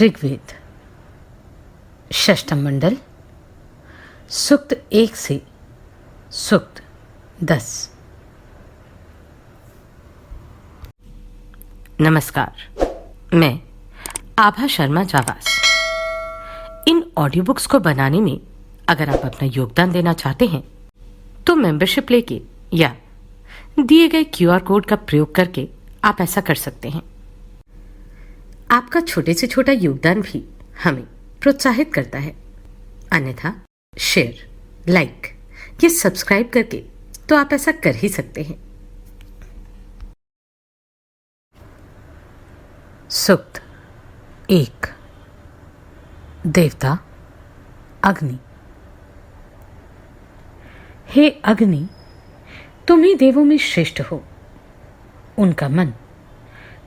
ऋग्वेद षष्ठम मंडल सूक्त 1 से सूक्त 10। नमस्कार, मैं आभा शर्मा जावास। इन ऑडियो बुक्स को बनाने में अगर आप अपना योगदान देना चाहते हैं तो मेंबरशिप लेके या दिए गए QR कोड का प्रयोग करके आप ऐसा कर सकते हैं। आपका छोटे से छोटा योगदान भी हमें प्रोत्साहित करता है। अन्यथा शेयर, लाइक या सब्सक्राइब करके तो आप ऐसा कर ही सकते हैं। सूक्त 1। देवता अग्नि। हे अग्नि, तुम ही देवों में श्रेष्ठ हो। उनका मन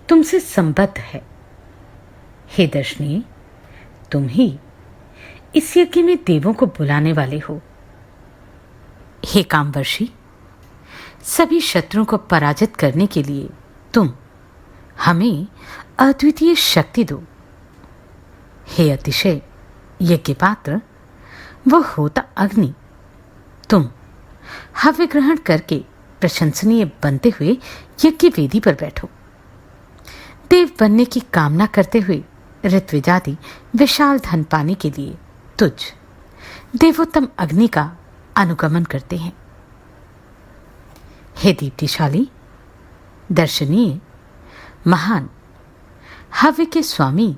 तुमसे संबद्ध है। हे दर्शनीय, तुम ही इस यज्ञ में देवों को बुलाने वाले हो। हे कामवर्षी, सभी शत्रुओं को पराजित करने के लिए तुम हमें अद्वितीय शक्ति दो। हे अतिशय यज्ञ पात्र, वो होता अग्नि, तुम हव्य ग्रहण करके प्रशंसनीय बनते हुए यज्ञ वेदी पर बैठो। देव बनने की कामना करते हुए ऋत्विजाति विशाल धन पाने के लिए तुझ देवोत्तम अग्नि का अनुगमन करते हैं। हे दीप्तिशाली, दर्शनीय, महान, हव्य के स्वामी,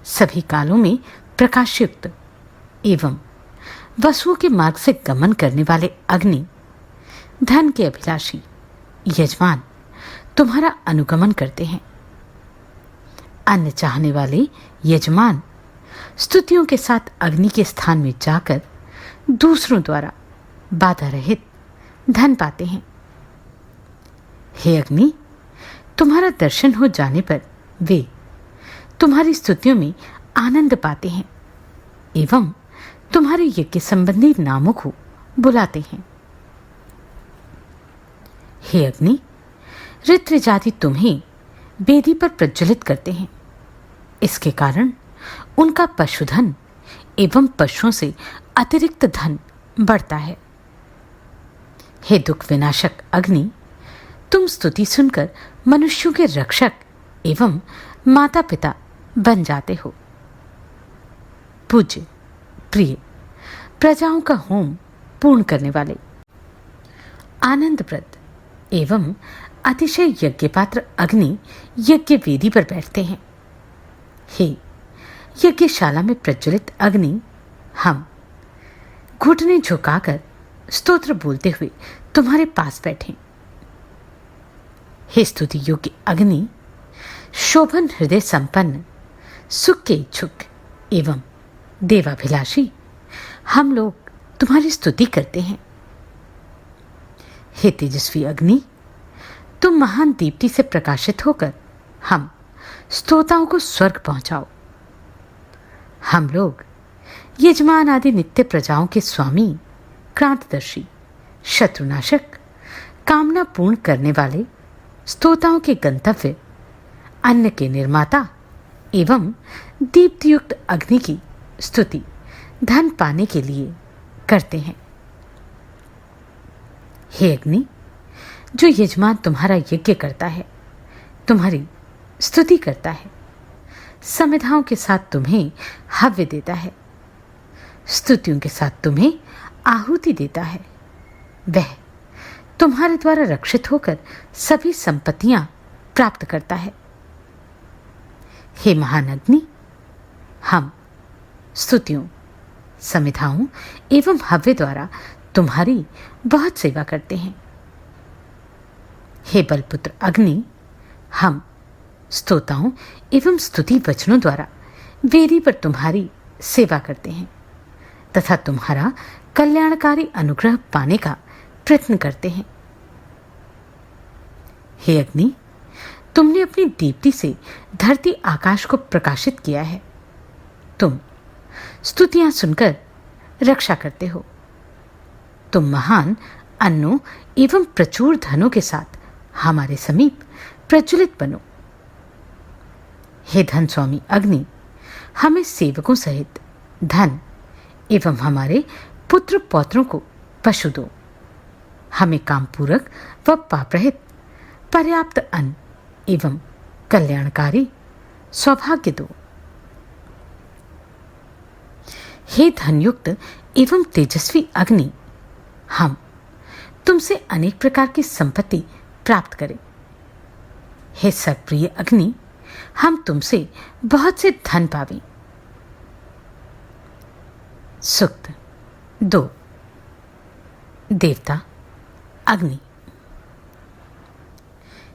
सभी कालों में प्रकाशयुक्त एवं वसुओं के मार्ग से गमन करने वाले अग्नि, धन के अभिलाषी यजमान तुम्हारा अनुगमन करते हैं। अन्न चाहने वाले यजमान स्तुतियों के साथ अग्नि के स्थान में जाकर दूसरों द्वारा बाधा रहित धन पाते हैं। हे अग्नि, तुम्हारा दर्शन हो जाने पर वे तुम्हारी स्तुतियों में आनंद पाते हैं एवं तुम्हारे यज्ञ संबंधी नामों को बुलाते हैं। हे अग्नि, ऋत्विजाति तुम्हें वेदी पर प्रज्वलित करते हैं। इसके कारण उनका पशुधन एवं पशुओं से अतिरिक्त धन बढ़ता है। हे दुख विनाशक अग्नि, तुम स्तुति सुनकर मनुष्यों के रक्षक एवं माता पिता बन जाते हो। पूज्य, प्रिय, प्रजाओं का होम पूर्ण करने वाले, आनंदप्रद एवं अतिशय यज्ञपात्र अग्नि यज्ञ वेदी पर बैठते हैं। हे यज्ञशाला में प्रज्वलित अग्नि, हम घुटने झुकाकर स्तोत्र बोलते हुए तुम्हारे पास बैठे। हे स्तुति योग्य अग्नि, शोभन हृदय संपन्न, सुख के इच्छुक एवं देवाभिलाषी, हम लोग तुम्हारी स्तुति करते हैं। हे तेजस्वी अग्नि, तुम महान दीप्ति से प्रकाशित होकर हम स्तोताओं को स्वर्ग पहुंचाओ। हम लोग यजमान आदि नित्य प्रजाओं के स्वामी, क्रांतदर्शी, शत्रुनाशक, कामना पूर्ण करने वाले, स्तोताओं के गंतव्य, अन्न के निर्माता एवं दीप्तियुक्त अग्नि की स्तुति धन पाने के लिए करते हैं। हे अग्नि, जो यजमान तुम्हारा यज्ञ करता है, तुम्हारी स्तुति करता है, समिधाओं के साथ तुम्हें हव्य देता है, स्तुतियों के साथ तुम्हें आहुति देता है, वह तुम्हारे द्वारा रक्षित होकर सभी संपत्तियां प्राप्त करता है। हे महान अग्नि, हम स्तुतियों, समिधाओं एवं हव्य द्वारा तुम्हारी बहुत सेवा करते हैं। हे बलपुत्र अग्नि, हम स्तोताओं एवं स्तुति वचनों द्वारा वेदी पर तुम्हारी सेवा करते हैं तथा तुम्हारा कल्याणकारी अनुग्रह पाने का प्रयत्न करते हैं। हे अग्नि, तुमने अपनी दीप्ति से धरती आकाश को प्रकाशित किया है। तुम स्तुतियां सुनकर रक्षा करते हो। तुम महान अन्नों एवं प्रचुर धनों के साथ हमारे समीप प्रज्वलित बनो। हे धन स्वामी अग्नि, हमें सेवकों सहित धन एवं हमारे पुत्र पौत्रों को पशु दो। हमें काम पूरक व पाप रहित पर्याप्त अन्न एवं कल्याणकारी सौभाग्य दो। हे धनयुक्त एवं तेजस्वी अग्नि, हम तुमसे अनेक प्रकार की संपत्ति प्राप्त करें। हे सर्वप्रिय अग्नि, हम तुमसे बहुत से धन पावें। सूक्त 2। देवता अग्नि।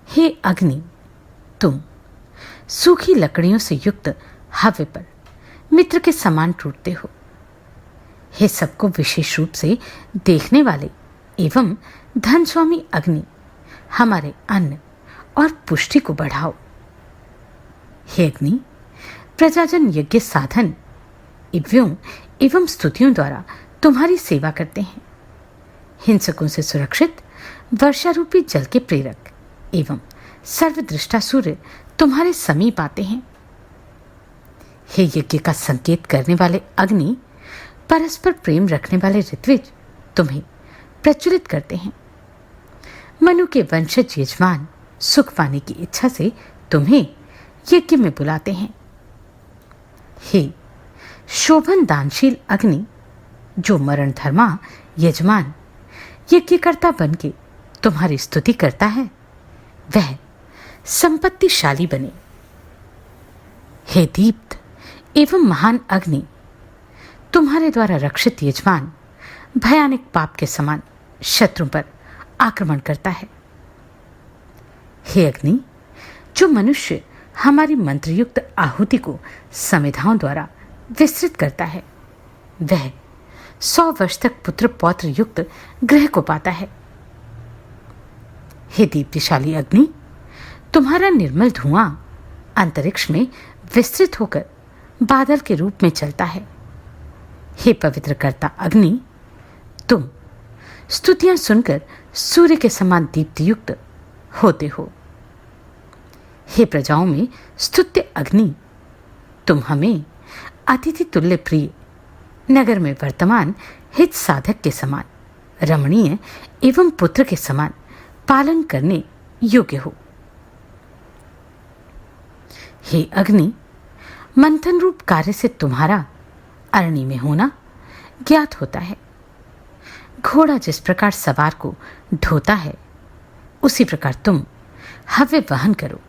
हे अग्नि, तुम सूखी लकड़ियों से युक्त हव्य पर मित्र के समान टूटते हो। हे सबको विशेष रूप से देखने वाले एवं धन स्वामी अग्नि, हमारे अन्न और पुष्टि को बढ़ाओ। हे अग्नि, प्रजाजन यज्ञ साधन एवं स्तुतियों द्वारा तुम्हारी सेवा करते हैं। हिंसकों से सुरक्षित वर्षा रूपी जल के प्रेरक एवं सर्वदृष्टा सूर्य तुम्हारे समीप आते हैं। हे यज्ञ का संकेत करने वाले अग्नि, परस्पर प्रेम रखने वाले ऋत्विज तुम्हें प्रज्वलित करते हैं। मनु के वंशज यजमान सुख पाने की इच्छा से तुम्हें यज्ञ में बुलाते हैं। हे शोभन दानशील अग्नि, जो मरण धर्मा यजमान यज्ञकर्ता बन के तुम्हारी स्तुति करता है, वह संपत्तिशाली बने। हे दीप्त एवं महान अग्नि, तुम्हारे द्वारा रक्षित यजमान भयानक पाप के समान शत्रु पर आक्रमण करता है। हे अग्नि, जो मनुष्य हमारी मंत्रयुक्त आहुति को समिधाओं द्वारा विस्तृत करता है, वह 100 वर्ष तक पुत्र पौत्र युक्त गृह को पाता है। हे दीप्तिशाली अग्नि, तुम्हारा निर्मल धुआं अंतरिक्ष में विस्तृत होकर बादल के रूप में चलता है। हे पवित्र कर्ता अग्नि, तुम स्तुतियां सुनकर सूर्य के समान दीप्तियुक्त होते हो। हे प्रजाओं में स्तुत्य अग्नि, तुम हमें अतिथि तुल्य प्रिय, नगर में वर्तमान हित साधक के समान रमणीय एवं पुत्र के समान पालन करने योग्य हो। हे अग्नि, मंथन रूप कार्य से तुम्हारा अरणी में होना ज्ञात होता है। घोड़ा जिस प्रकार सवार को ढोता है, उसी प्रकार तुम हव्य वहन करो।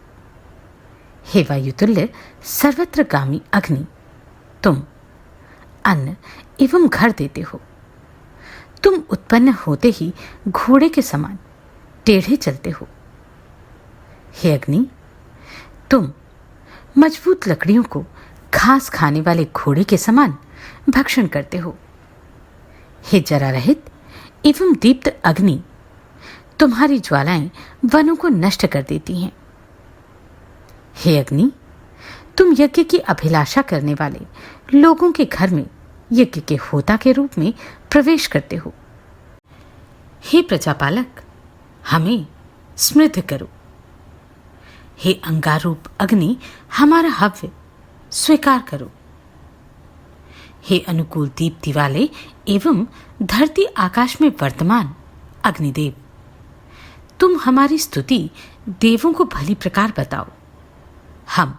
हे वायुतुल्य सर्वत्र गामी अग्नि, तुम अन्न एवं घर देते हो। तुम उत्पन्न होते ही घोड़े के समान टेढ़े चलते हो। हे अग्नि, तुम मजबूत लकड़ियों को घास खाने वाले घोड़े के समान भक्षण करते हो। हे जरा रहित एवं दीप्त अग्नि, तुम्हारी ज्वालाएं वनों को नष्ट कर देती हैं। हे अग्नि, तुम यज्ञ की अभिलाषा करने वाले लोगों के घर में यज्ञ के होता के रूप में प्रवेश करते हो। हे प्रजापालक, हमें समृद्ध करो। हे अंगार रूप अग्नि, हमारा हव्य स्वीकार करो। हे अनुकूल दीप्ति वाले एवं धरती आकाश में वर्तमान अग्निदेव, तुम हमारी स्तुति देवों को भली प्रकार बताओ। हम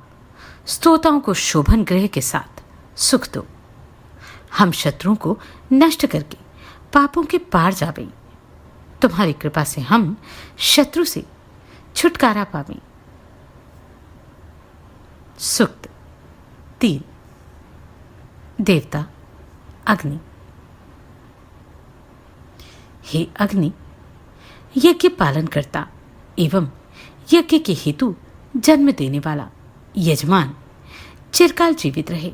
स्तोताओं को शोभन गृह के साथ सुख दो। हम शत्रुओं को नष्ट करके पापों के पार जावें। तुम्हारी कृपा से हम शत्रु से छुटकारा पावें। सूक्त 3। देवता अग्नि। हे अग्नि, यज्ञ पालन करता एवं यज्ञ के हेतु जन्म देने वाला यजमान चिरकाल जीवित रहे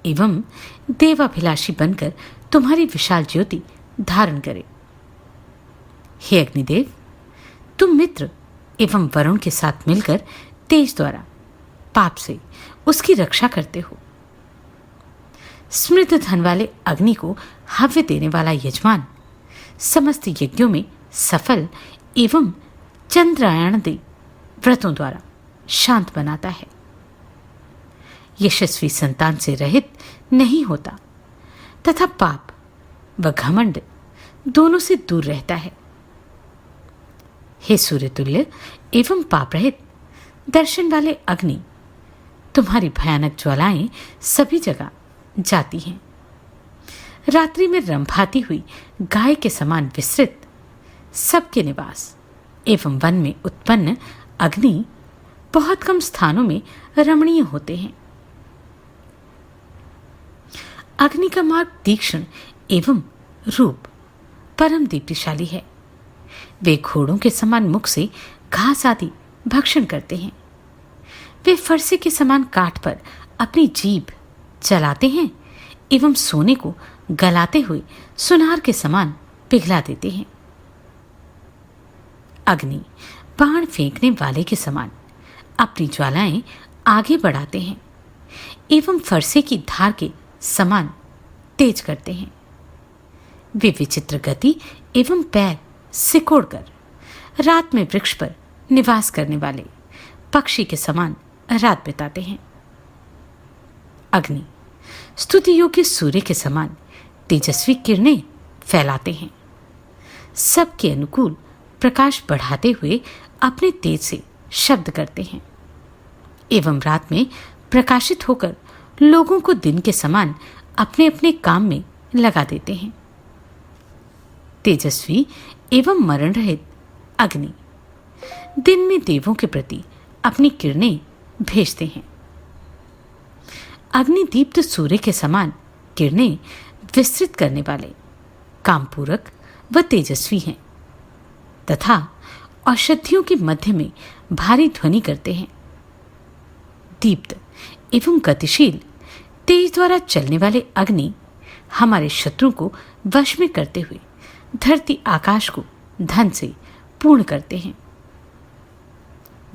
एवं देवाभिलाषी बनकर तुम्हारी विशाल ज्योति धारण करे। हे अग्निदेव, तुम मित्र एवं वरुण के साथ मिलकर तेज द्वारा पाप से उसकी रक्षा करते हो। समृद्ध धन वाले अग्नि को हव्य देने वाला यजमान समस्त यज्ञों में सफल एवं चंद्रायण दे व्रतों द्वारा शांत बनाता है। यशस्वी संतान से रहित नहीं होता तथा पाप व घमंड दोनों से दूर रहता है। हे सूर्यतुल्य एवं पाप रहित दर्शन वाले अग्नि, तुम्हारी भयानक ज्वालाएं सभी जगह जाती हैं। रात्रि में रंभाती हुई गाय के समान विस्तृत सबके निवास एवं वन में उत्पन्न अग्नि बहुत कम स्थानों में रमणीय होते हैं। अग्नि का मार्ग तीक्ष्ण एवं रूप परम दीप्तिशाली है। वे घोड़ों के समान मुख से घास आदि भक्षण करते हैं। वे फरसे के समान काठ पर अपनी जीभ चलाते हैं एवं सोने को गलाते हुए सुनार के समान पिघला देते हैं। अग्नि बाण फेंकने वाले के समान अपनी ज्वालाएं आगे बढ़ाते हैं एवं फरसे की धार के समान तेज करते हैं। वे विचित्र गति एवं पैर सिकोड़कर रात में वृक्ष पर निवास करने वाले पक्षी के समान रात बिताते हैं। अग्नि स्तुति योग्य सूर्य के समान तेजस्वी किरणें फैलाते हैं। सबके अनुकूल प्रकाश बढ़ाते हुए अपने तेज से शब्द करते हैं एवं रात में प्रकाशित होकर लोगों को दिन के समान अपने अपने काम में लगा देते हैं। तेजस्वी एवं मरण रहित अग्नि दिन में देवों के प्रति अपनी किरणें भेजते हैं। अग्निदीप्त सूर्य के समान किरणें विस्तृत करने वाले कामपूरक व तेजस्वी हैं तथा औषधियों के मध्य में भारी ध्वनि करते हैं। दीप्त एवं गतिशील तेज द्वारा चलने वाले अग्नि हमारे शत्रु को वश में करते हुए धरती आकाश को धन से पूर्ण करते हैं।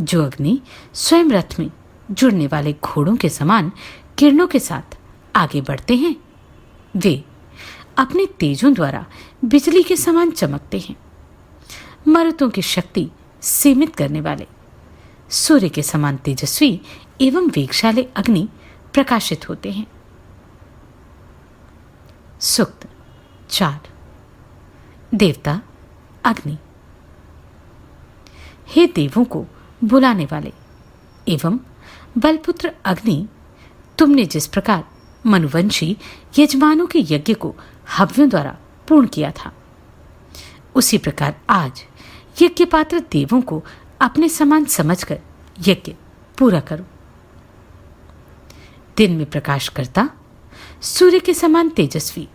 जो अग्नि स्वयं रथ में जुड़ने वाले घोड़ों के समान किरणों के साथ आगे बढ़ते हैं, वे अपने तेजों द्वारा बिजली के समान चमकते हैं। मरुतों की शक्ति सीमित करने वाले सूर्य के समान तेजस्वी एवं वेगशाली अग्नि प्रकाशित होते हैं। सूक्त 4। देवता अग्नि। हे देवों को बुलाने वाले एवं बलपुत्र अग्नि, तुमने जिस प्रकार मनुवंशी यजमानों के यज्ञ को हव्यों द्वारा पूर्ण किया था, उसी प्रकार आज यज्ञ पात्र देवों को अपने समान समझकर यज्ञ पूरा करो। दिन में प्रकाश करता सूर्य के समान तेजस्वी,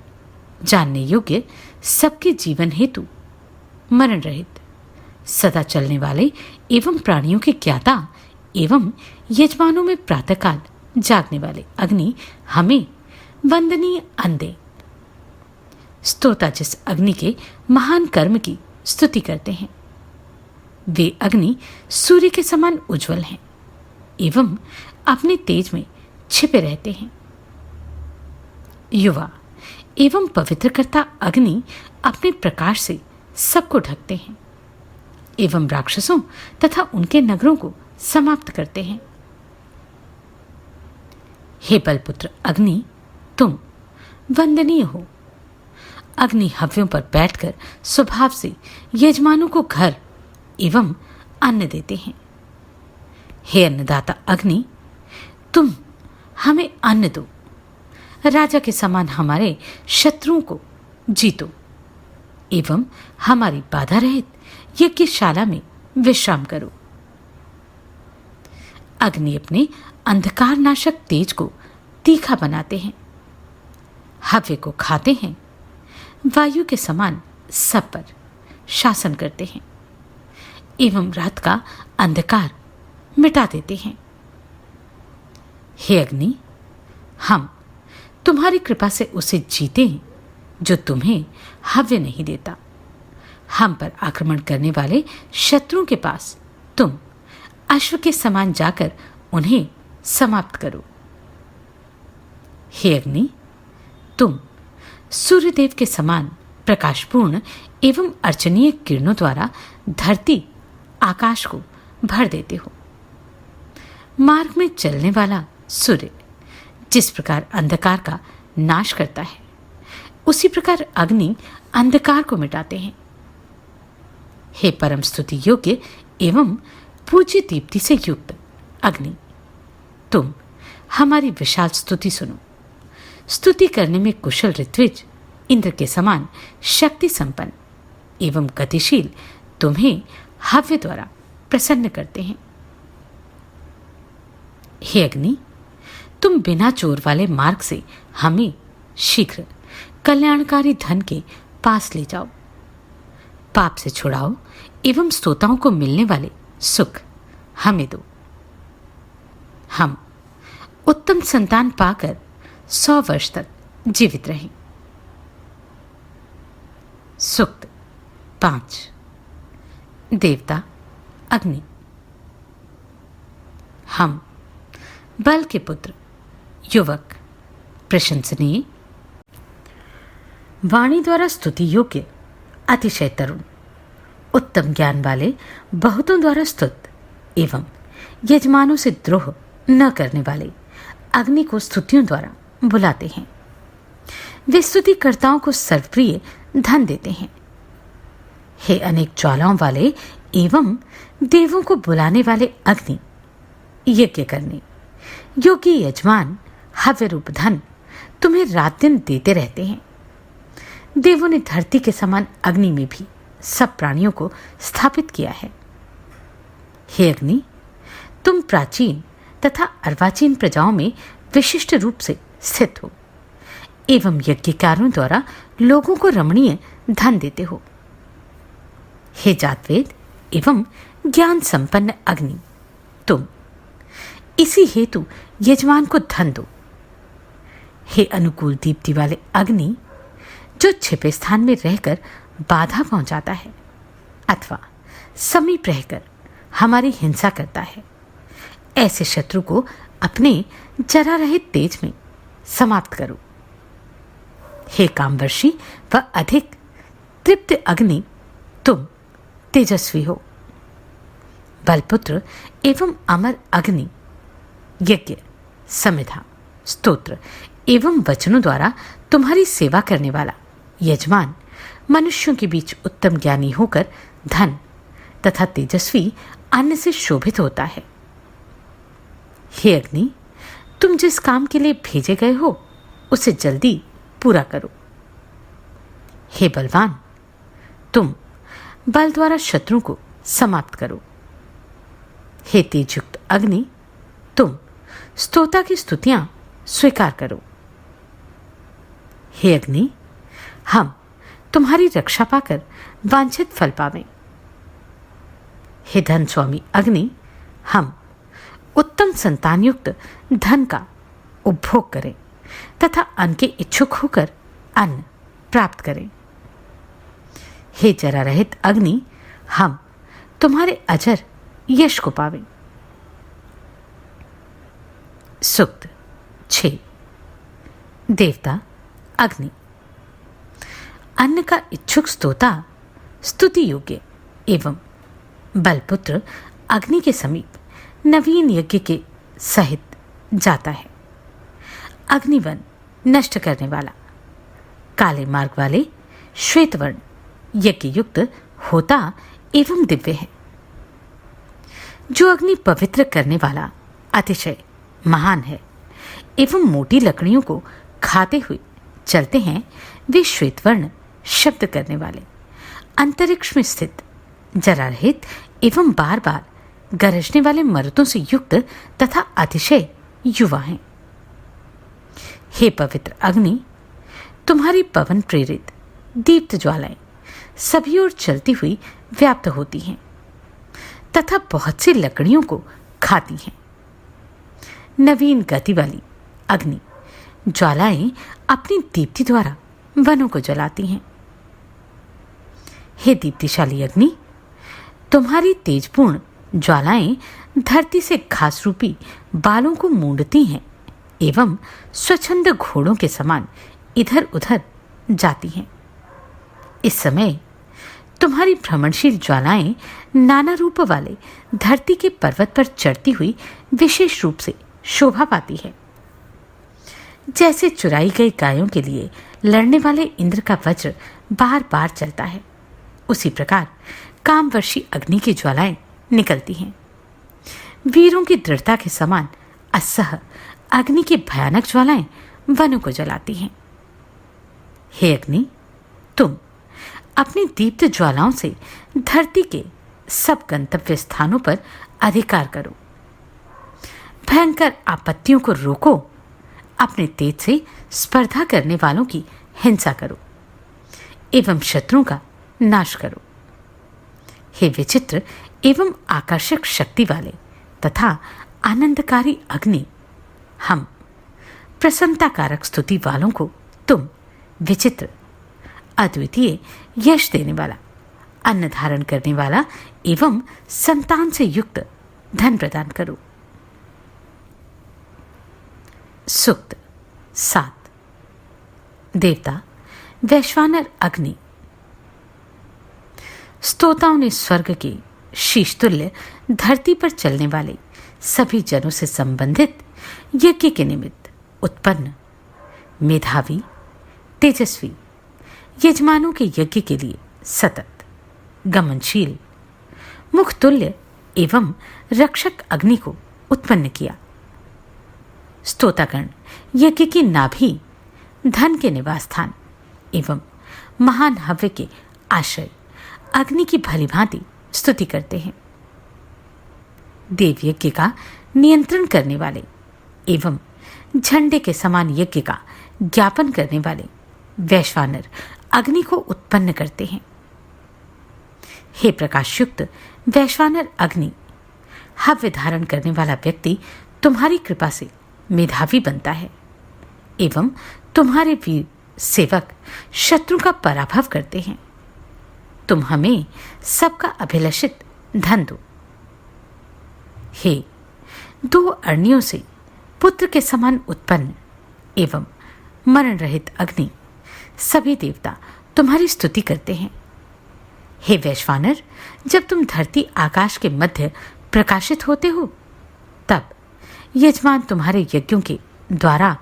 जानने योग्य, सबके जीवन हेतु मरण रहित, सदा चलने वाले एवं प्राणियों के ज्ञाता एवं यजमानों में प्रातःकाल जागने वाले अग्नि हमें वंदनीय अंधे। स्तोता जिस अग्नि के महान कर्म की स्तुति करते हैं, वे अग्नि सूर्य के समान उज्जवल हैं एवं अपने तेज में छिपे रहते हैं। युवा एवं पवित्रकर्ता अग्नि अपने प्रकाश से सबको ढकते हैं एवं राक्षसों तथा उनके नगरों को समाप्त करते हैं। हे बलपुत्र अग्नि, तुम वंदनीय हो। अग्नि हव्यों पर बैठकर स्वभाव से यजमानों को घर एवं अन्न देते हैं। हे अन्नदाता अग्नि, तुम हमें अन्न दो। राजा के समान हमारे शत्रुओं को जीतो एवं हमारी बाधा रहित यज्ञशाला में विश्राम करो। अग्नि अपने अंधकार नाशक तेज को तीखा बनाते हैं, हव्य को खाते हैं, वायु के समान सब पर शासन करते हैं एवं रात का अंधकार मिटा देते हैं। हे अग्नि, हम तुम्हारी कृपा से उसे जीते हैं जो तुम्हें हव्य नहीं देता। हम पर आक्रमण करने वाले शत्रुओं के पास तुम अश्व के समान जाकर उन्हें समाप्त करो। हे अग्नि, तुम सूर्यदेव के समान प्रकाशपूर्ण एवं अर्चनीय किरणों द्वारा धरती आकाश को भर देते हो। मार्ग में चलने वाला सूर्य जिस प्रकार अंधकार का नाश करता है, उसी प्रकार अग्नि अंधकार को मिटाते हैं। हे परम स्तुति योग्य एवं पूज्य दीप्ति से युक्त अग्नि, तुम हमारी विशाल स्तुति सुनो। स्तुति करने में कुशल ऋत्विज इंद्र के समान शक्ति संपन्न एवं गतिशील तुम्हें हव्य द्वारा प्रसन्न करते हैं। हे अग्नि, तुम बिना चोर वाले मार्ग से हमें शीघ्र कल्याणकारी धन के पास ले जाओ, पाप से छुड़ाओ एवं स्तोताओं को मिलने वाले सुख हमें दो। हम उत्तम संतान पाकर 100 वर्ष तक जीवित रहें। सूक्त 5। देवता अग्नि, हम बल के पुत्र, युवक, प्रशंसनीय, वाणी द्वारा स्तुति योग्य, अतिशय तरुण, उत्तम ज्ञान वाले, बहुतों द्वारा स्तुत एवं यजमानों से द्रोह न करने वाले अग्नि को स्तुतियों द्वारा बुलाते हैं। वे स्तुतिकर्ताओं को सर्वप्रिय धन देते हैं। हे अनेक ज्वालाओं वाले एवं देवों को बुलाने वाले अग्नि, यज्ञ करने योग्य यजमान हव्य रूप धन तुम्हें रात दिन देते रहते हैं। देवों ने धरती के समान अग्नि में भी सब प्राणियों को स्थापित किया है। हे अग्नि, तुम प्राचीन तथा अर्वाचीन प्रजाओं में विशिष्ट रूप से स्थित हो एवं यज्ञकारों द्वारा लोगों को रमणीय धन देते हो। हे जातवेद एवं ज्ञान संपन्न अग्नि, तुम इसी हेतु यजमान को धन दो। हे अनुकूल दीप्ति वाले अग्नि, जो छिपे स्थान में रहकर बाधा पहुंचाता है अथवा समीप रहकर हमारी हिंसा करता है, ऐसे शत्रु को अपने जरा रहित तेज में समाप्त करो। हे कामवर्षी व अधिक तृप्त अग्नि, तुम तेजस्वी हो। बलपुत्र एवं अमर अग्नि, यज्ञ, समिधा, स्तोत्र एवं वचनों द्वारा तुम्हारी सेवा करने वाला यजमान मनुष्यों के बीच उत्तम ज्ञानी होकर धन तथा तेजस्वी अन्न से शोभित होता है। हे अग्नि, तुम जिस काम के लिए भेजे गए हो उसे जल्दी पूरा करो। हे बलवान, तुम बल द्वारा शत्रु को समाप्त करो। हे तेजयुक्त अग्नि, तुम स्तोता की स्तुतियां स्वीकार करो। हे अग्नि, हम तुम्हारी रक्षा पाकर वांछित फल पावें। हे धन स्वामी अग्नि, हम उत्तम संतानयुक्त धन का उपभोग करें तथा अन्न के इच्छुक होकर अन्न प्राप्त करें। हे जरा रहित अग्नि, हम तुम्हारे अजर यश को पावें। सूक्त 6। देवता अग्नि, अन्न का इच्छुक स्तोता स्तुति योग्य एवं बलपुत्र अग्नि के समीप नवीन यज्ञ के सहित जाता है। अग्निवन नष्ट करने वाला, काले मार्ग वाले, श्वेतवर्ण यज्ञ युक्त होता एवं दिव्य है। जो अग्नि पवित्र करने वाला अतिशय महान है एवं मोटी लकड़ियों को खाते हुए चलते हैं, वे श्वेतवर्ण शब्द करने वाले, अंतरिक्ष में स्थित, जरा रहित एवं बार बार गरजने वाले मरुतों से युक्त तथा अतिशय युवा हैं। हे पवित्र अग्नि, तुम्हारी पवन प्रेरित दीप्त ज्वालाएं सभी ओर चलती हुई व्याप्त होती हैं तथा बहुत सी लकड़ियों को खाती हैं। नवीन गति वाली अग्नि ज्वालाएं अपनी दीप्ति द्वारा वनों को जलाती हैं। हे दीप्तिशाली अग्नि, तुम्हारी तेजपूर्ण ज्वालाएं धरती से घास रूपी बालों को मूंडती हैं एवं स्वच्छंद घोड़ों के समान इधर उधर जाती हैं। इस समय तुम्हारी भ्रमणशील ज्वालाएं नाना रूप वाले धरती के पर्वत पर चढ़ती हुई विशेष रूप से शोभा पाती है। जैसे चुराई गई गायों के लिए लड़ने वाले इंद्र का वज्र बार बार चलता है, उसी प्रकार कामवर्षी अग्नि की ज्वालाएं निकलती हैं। वीरों की दृढ़ता के समान असह अग्नि की भयानक ज्वालाएं वनों को जलाती हैं। हे अग्नि, तुम अपनी दीप्त ज्वालाओं से धरती के सब गंतव्य स्थानों पर अधिकार करो। भयंकर आपत्तियों को रोको, अपने तेज से स्पर्धा करने वालों की हिंसा करो एवं शत्रुओं का नाश करो। हे विचित्र एवं आकर्षक शक्ति वाले तथा आनंदकारी अग्नि, हम प्रसन्नताकारक स्तुति वालों को तुम विचित्र, अद्वितीय, यश देने वाला, अन्न धारण करने वाला एवं संतान से युक्त धन प्रदान करो। सूक्त 7। देवता वैश्वानर अग्नि। स्तोताओं ने स्वर्ग के शीशतुल्य धरती पर चलने वाले सभी जनों से संबंधित यज्ञ के निमित्त उत्पन्न मेधावी, तेजस्वी यजमानों के यज्ञ के लिए सतत गमनशील, मुखतुल्य एवं रक्षक अग्नि को उत्पन्न किया। स्तोतागण यज्ञ की नाभि, धन के निवास स्थान एवं महान हव्य के आश्रय अग्नि की भलीभांति स्तुति करते हैं। देव यज्ञ का नियंत्रण करने वाले एवं झंडे के समान यज्ञ का ज्ञापन करने वाले वैश्वानर अग्नि को उत्पन्न करते हैं। हे प्रकाशयुक्त वैश्वानर अग्नि, हव्य धारण करने वाला व्यक्ति तुम्हारी कृपा से मेधावी बनता है एवं तुम्हारे वीर सेवक शत्रु का पराभव करते हैं। तुम हमें सबका अभिलषित धन दो। हे 2 अरणियों से पुत्र के समान उत्पन्न एवं मरण रहित अग्नि, सभी देवता तुम्हारी स्तुति करते हैं। हे वैश्वानर, जब तुम धरती आकाश के मध्य प्रकाशित होते हो, तब यजमान तुम्हारे यज्ञों के द्वारा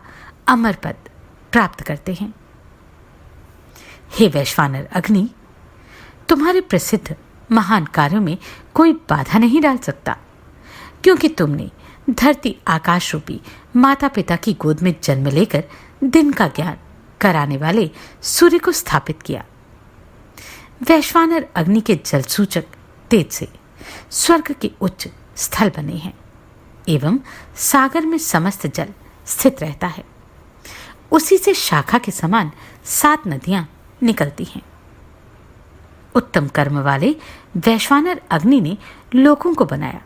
अमर पद प्राप्त करते हैं। हे वैश्वानर अग्नि, तुम्हारे प्रसिद्ध महान कार्यों में कोई बाधा नहीं डाल सकता, क्योंकि तुमने धरती आकाश रूपी माता पिता की गोद में जन्म लेकर दिन का ज्ञान कराने वाले सूर्य को स्थापित किया। वैश्वानर अग्नि के जल सूचक तेज से स्वर्ग के उच्च स्थल बने हैं एवं सागर में समस्त जल स्थित रहता है। उसी से शाखा के समान 7 नदियां निकलती हैं। उत्तम कर्म वाले वैश्वानर अग्नि ने लोकों को बनाया।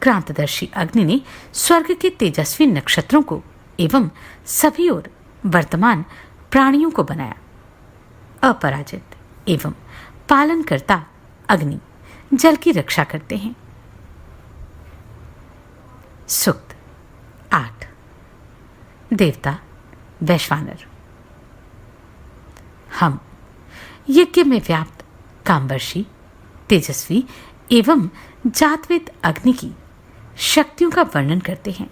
क्रांतदर्शी अग्नि ने स्वर्ग के तेजस्वी नक्षत्रों को एवं सभी ओर वर्तमान प्राणियों को बनाया। अपराजित एवं पालनकर्ता अग्नि जल की रक्षा करते हैं। सूक्त 8। देवता वैश्वानर, हम यज्ञ में व्याप्त कामवर्षी, तेजस्वी एवं जातवेद अग्नि की शक्तियों का वर्णन करते हैं।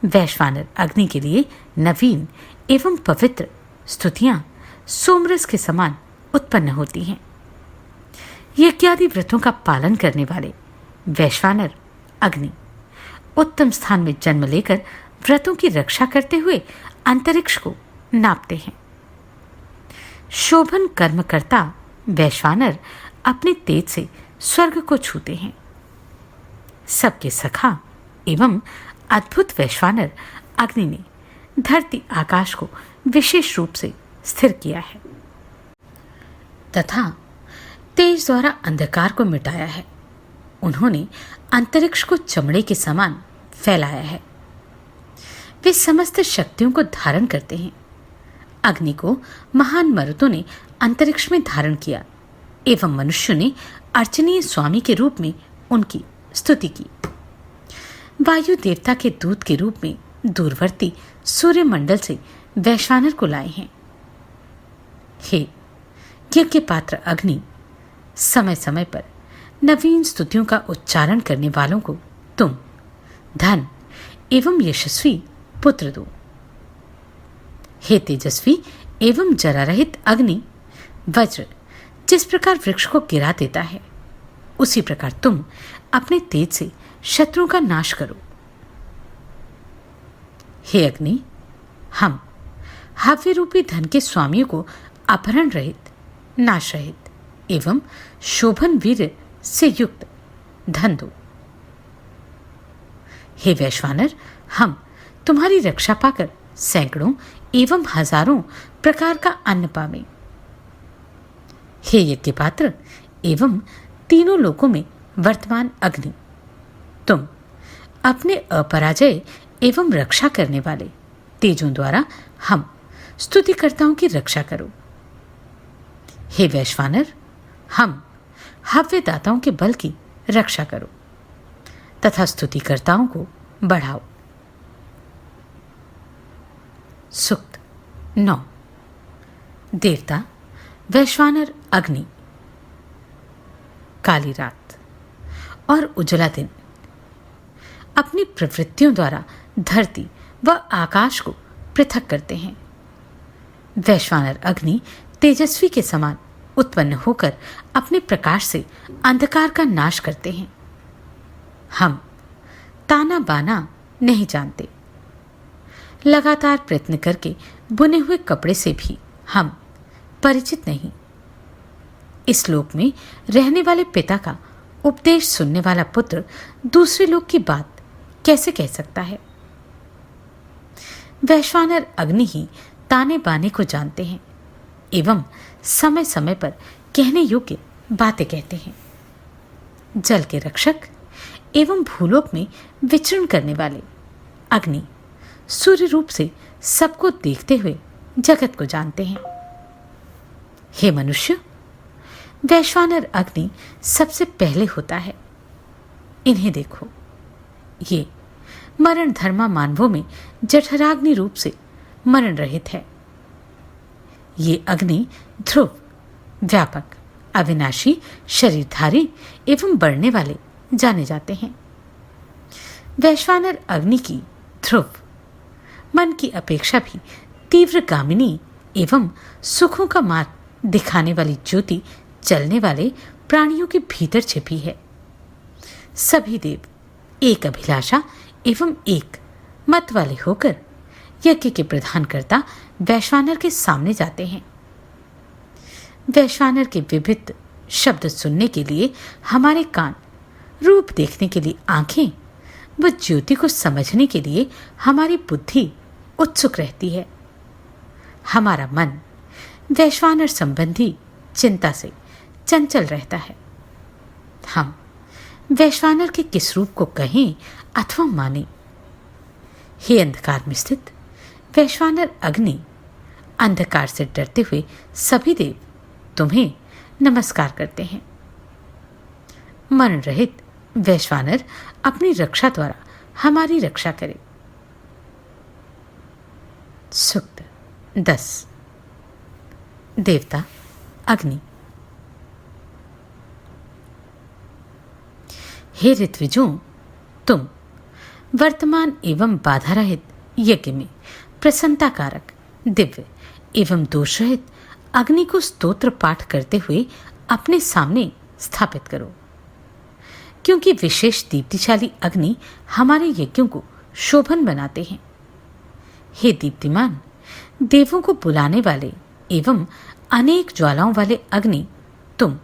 वैश्वानर अग्नि के लिए नवीन एवं पवित्र स्तुतियां सोमरस के समान उत्पन्न होती हैं। यज्ञादि व्रतों का पालन करने वाले वैश्वानर अग्नि उत्तम स्थान में जन्म लेकर व्रतों की रक्षा करते हुए अंतरिक्ष को नापते हैं। शोभन कर्मकर्ता वैश्वानर अपने तेज से स्वर्ग को छूते हैं। सबके सखा एवं अद्भुत वैश्वानर अग्नि ने धरती आकाश को विशेष रूप से स्थिर किया है तथा तेज द्वारा अंधकार को मिटाया है। उन्होंने अंतरिक्ष को चमड़े के समान फैलाया है। वे समस्त शक्तियों को धारण करते हैं। अग्नि को महान मरुतों ने अंतरिक्ष में धारण किया एवं मनुष्यों ने अर्चनीय स्वामी के रूप में उनकी स्तुति की। वायु देवता के दूत के रूप में दूरवर्ती सूर्यमंडल से वैश्वानर को लाए हैं। हे यज्ञ पात्र अग्नि, समय समय पर नवीन स्तुतियों का उच्चारण करने वालों को तुम धन एवं यशस्वी पुत्र दो। हे तेजस्वी एवं जरा रहित अग्नि, वज्र जिस प्रकार वृक्ष को गिरा देता है, उसी प्रकार तुम अपने तेज से शत्रुओं का नाश करो। हे अग्नि, हम हव्य रूपी धन के स्वामियों को अपहरण रहित, नाश रहित एवं शोभन वीर से युक्त धन दो। हे वैश्वानर, हम तुम्हारी रक्षा पाकर सैकड़ों एवं हजारों प्रकार का अन्न पावे। हे यज्ञ पात्र एवं तीनों लोकों में वर्तमान अग्नि, तुम अपने अपराजय एवं रक्षा करने वाले तेजों द्वारा हम स्तुतिकर्ताओं की रक्षा करो। हे वैश्वानर, हम हव्यदाताओं के बल की रक्षा करो तथा स्तुतिकर्ताओं को बढ़ाओ। सूक्त 9। देवता वैश्वानर अग्नि, काली रात और उजला दिन अपनी प्रवृत्तियों द्वारा धरती व आकाश को पृथक करते हैं। वैश्वानर अग्नि तेजस्वी के समान उत्पन्न होकर अपने प्रकाश से अंधकार का नाश करते हैं। हम ताना बाना नहीं जानते, लगातार प्रयत्न करके बुने हुए कपड़े से भी हम परिचित नहीं। इस लोक में रहने वाले पिता का उपदेश सुनने वाला पुत्र दूसरे लोक की बात कैसे कह सकता है? वैश्वानर अग्नि ही ताने बाने को जानते हैं एवं समय समय पर कहने योग्य बातें कहते हैं। जल के रक्षक एवं भूलोक में विचरण करने वाले अग्नि सूर्य रूप से सबको देखते हुए जगत को जानते हैं। हे मनुष्य, वैश्वानर अग्नि सबसे पहले होता है। इन्हें देखो, ये मरण धर्मा मानवों में जठराग्नि रूप से मरण रहित है। ये अग्नि ध्रुव, व्यापक, अविनाशी, शरीरधारी एवं बढ़ने वाले जाने जाते हैं। वैश्वानर अग्नि की ध्रुव मन की अपेक्षा भी तीव्रगामिनी एवं सुखों का मार्ग दिखाने वाली ज्योति चलने वाले प्राणियों के भीतर छिपी है। सभी देव एक अभिलाषा एवं एक मत वाले होकर यज्ञ के प्रधानकर्ता वैश्वानर के सामने जाते हैं। वैश्वानर के विविध शब्द सुनने के लिए हमारे कान, रूप देखने के लिए आंखें व ज्योति को समझने के लिए हमारी बुद्धि उत्सुक रहती है। हमारा मन वैश्वानर संबंधी चिंता से चंचल रहता है। हम वैश्वानर के किस रूप को कहें अथवा माने? हे अंधकार में स्थित वैश्वानर अग्नि, अंधकार से डरते हुए सभी देव तुम्हें नमस्कार करते हैं। मरण रहित वैश्वानर अपनी रक्षा द्वारा हमारी रक्षा करे। सूक्त 10। देवता अग्नि, हे ऋत्विजों, तुम वर्तमान एवं बाधा रहित यज्ञ में प्रसन्नता कारक, दिव्य एवं दोष रहित अग्नि को स्तोत्र पाठ करते हुए अपने सामने स्थापित करो, क्योंकि विशेष दीप्तिशाली अग्नि हमारे यज्ञों को शोभन बनाते हैं। हे दीप्तिमान, देवों को बुलाने वाले एवं अनेक ज्वालाओं वाले अग्नि, तुम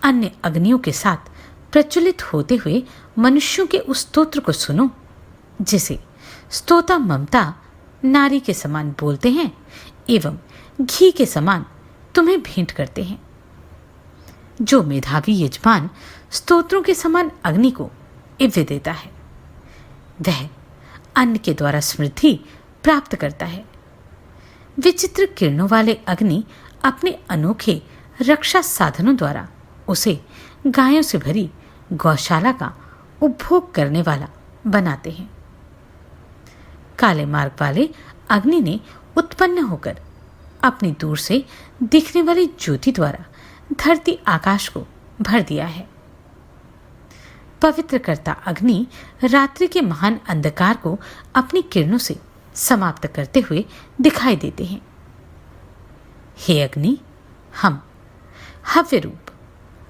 अन्य अग्नियों के साथ प्रज्वलित होते हुए मनुष्यों के उस स्तोत्र को सुनो, जिसे स्तोता ममता नारी के समान बोलते हैं एवं घी के समान तुम्हें भेंट करते हैं। जो मेधावी यजमान स्तोत्रों के समान अग्नि को इव्य देता है, वह अन्न के द्वारा समृद्धि प्राप्त करता है। विचित्र किरणों वाले अग्नि अपने अनोखे रक्षा साधनों द्वारा उसे गायों से भरी गौशाला का उपभोग करने वाला बनाते हैं। काले मार्ग वाले अग्नि ने उत्पन्न होकर अपनी दूर से दिखने वाली ज्योति द्वारा धरती आकाश को भर दिया है। पवित्र करता अग्नि रात्रि के महान अंधकार को अपनी किरणों से समाप्त करते हुए दिखाई देते हैं। हे अग्नि, हम हव्य रूप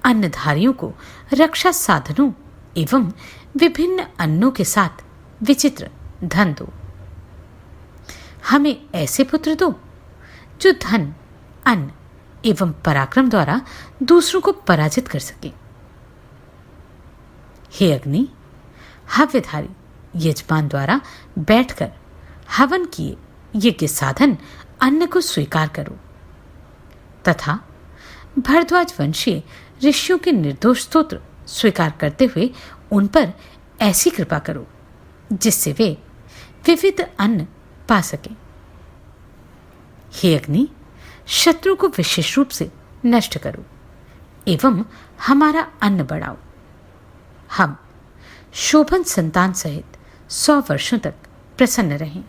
अन्नधारियों को रक्षा साधनों एवं विभिन्न अन्नों के साथ विचित्र धन दो। हमें ऐसे पुत्र दो जो धन, अन्न एवं पराक्रम द्वारा दूसरों को पराजित कर सके। हे अग्नि, हव्यधारी यजमान द्वारा बैठकर हवन किए यज्ञ साधन अन्न को स्वीकार करो तथा भरद्वाज वंशीय ऋषियों के निर्दोष स्तोत्र स्वीकार करते हुए उन पर ऐसी कृपा करो जिससे वे विविध अन्न पा सकें। हे अग्नि, शत्रु को विशेष रूप से नष्ट करो एवं हमारा अन्न बढ़ाओ। हम शोभन संतान सहित 100 वर्षों तक प्रसन्न रहें।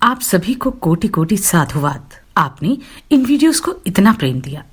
आप सभी को कोटि कोटि साधुवाद। आपने इन वीडियोस को इतना प्रेम दिया।